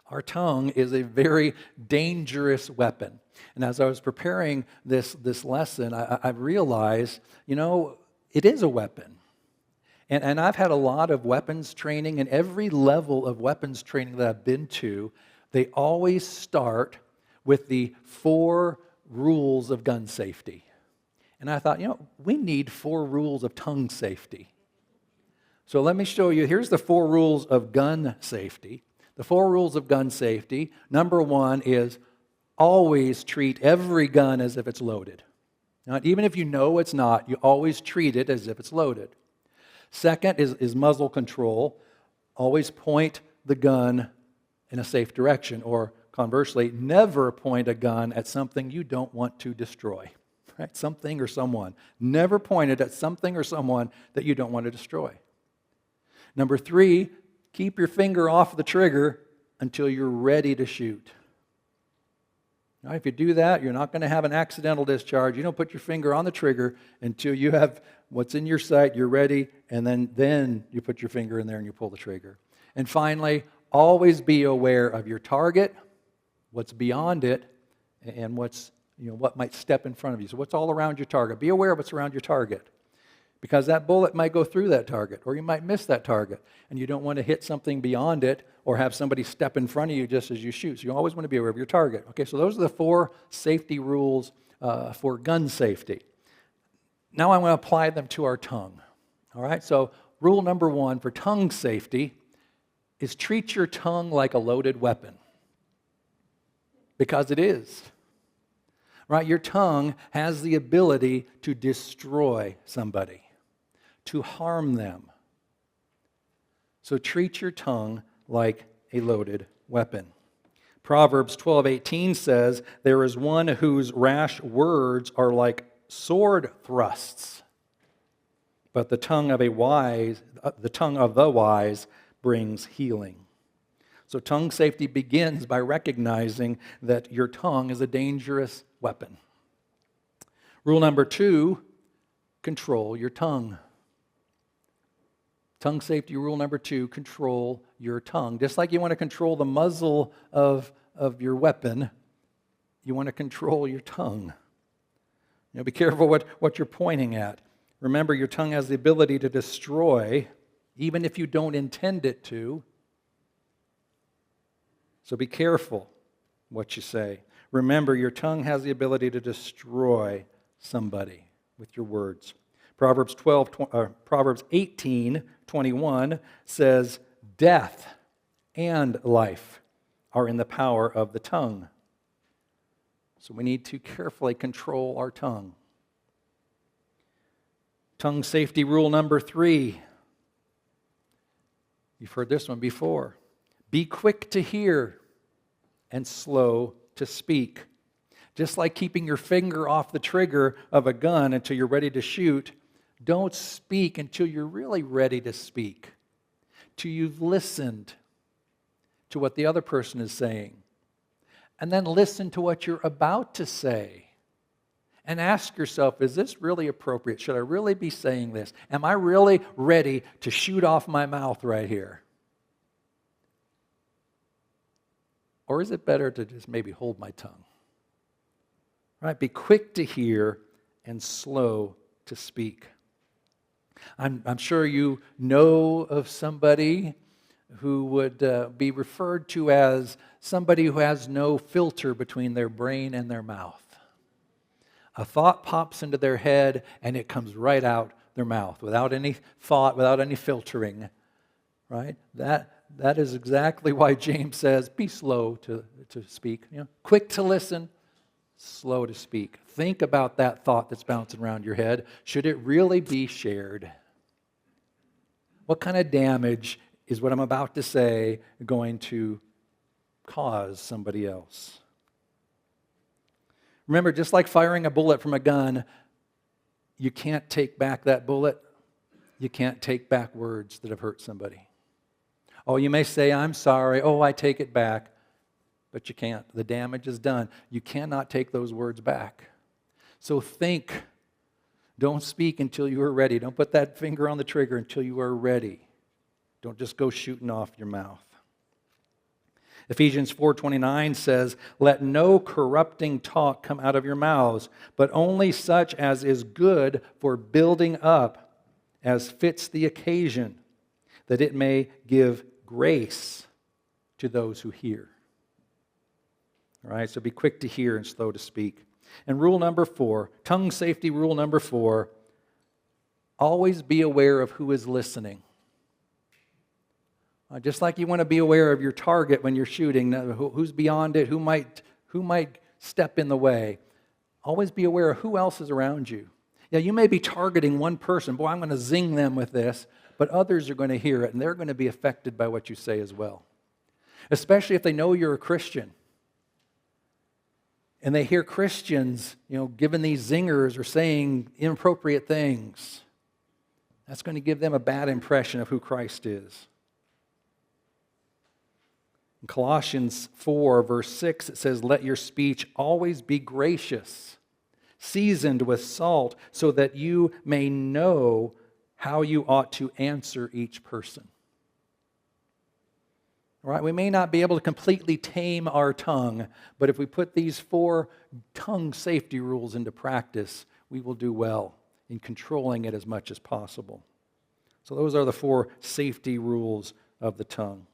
Our tongue is a very dangerous weapon. And as I was preparing this lesson, I realized, it is a weapon. And I've had a lot of weapons training, and every level of weapons training that I've been to, they always start with the 4 rules of gun safety. And I thought, we need 4 rules of tongue safety. So let me show you. Here's the 4 rules of gun safety. The 4 rules of gun safety. Number 1 is always treat every gun as if it's loaded. Now, even if you know it's not, you always treat it as if it's loaded. Second is muzzle control. Always point the gun in a safe direction, or conversely, never point a gun at something you don't want to destroy. Right? Something or someone. Never point it at something or someone that you don't want to destroy. Number 3, keep your finger off the trigger until you're ready to shoot. Now, if you do that, you're not going to have an accidental discharge. You don't put your finger on the trigger until you have what's in your sight, you're ready, and then you put your finger in there and you pull the trigger. And finally, always be aware of your target, what's beyond it, and what might step in front of you. So what's all around your target? Be aware of what's around your target. Because that bullet might go through that target, or you might miss that target, and you don't want to hit something beyond it or have somebody step in front of you just as you shoot. So you always want to be aware of your target. Okay, so those are the 4 safety rules for gun safety. Now I want to apply them to our tongue. All right, so rule number 1 for tongue safety is treat your tongue like a loaded weapon. Because it is. Right, your tongue has the ability to destroy somebody, to harm them. So treat your tongue like a loaded weapon. Proverbs 12:18 says, "There is one whose rash words are like sword thrusts, but the tongue of the wise brings healing." So tongue safety begins by recognizing that your tongue is a dangerous weapon. Rule number 2, control your tongue. Tongue safety rule number 2, control your tongue. Just like you want to control the muzzle of your weapon, you want to control your tongue. Be careful what you're pointing at. Remember, your tongue has the ability to destroy, even if you don't intend it to. So be careful what you say. Remember, your tongue has the ability to destroy somebody with your words. Proverbs 18:21 says, "Death and life are in the power of the tongue." So we need to carefully control our tongue. Tongue safety rule number 3. You've heard this one before. Be quick to hear and slow to speak. Just like keeping your finger off the trigger of a gun until you're ready to shoot, don't speak until you're really ready to speak, till you've listened to what the other person is saying. And then listen to what you're about to say. And ask yourself, is this really appropriate? Should I really be saying this? Am I really ready to shoot off my mouth right here? Or is it better to just maybe hold my tongue? Right? Be quick to hear and slow to speak. I'm sure you know of somebody who would be referred to as somebody who has no filter between their brain and their mouth. A thought pops into their head and it comes right out their mouth without any thought, without any filtering. Right? That is exactly why James says, be slow to speak. Quick to listen, slow to speak. Think about that thought that's bouncing around your head. Should it really be shared? What kind of damage is what I'm about to say going to cause somebody else? Remember, just like firing a bullet from a gun, you can't take back that bullet. You can't take back words that have hurt somebody. Oh, you may say, I'm sorry. Oh, I take it back. But you can't. The damage is done. You cannot take those words back. So think. Don't speak until you are ready. Don't put that finger on the trigger until you are ready. Don't just go shooting off your mouth. Ephesians 4:29 says, "Let no corrupting talk come out of your mouths, but only such as is good for building up, as fits the occasion, that it may give grace to those who hear." All right, so be quick to hear and slow to speak. And rule number 4, tongue safety rule number 4, always be aware of who is listening. Just like you want to be aware of your target when you're shooting, who's beyond it, who might step in the way. Always be aware of who else is around you. Yeah, you may be targeting one person. Boy, I'm going to zing them with this, but others are going to hear it, and they're going to be affected by what you say as well. Especially if they know you're a Christian. And they hear Christians, giving these zingers or saying inappropriate things. That's going to give them a bad impression of who Christ is. In Colossians 4, verse 6, it says, "Let your speech always be gracious, seasoned with salt, so that you may know how you ought to answer each person." All right, we may not be able to completely tame our tongue, but if we put these 4 tongue safety rules into practice, we will do well in controlling it as much as possible. So those are the 4 safety rules of the tongue.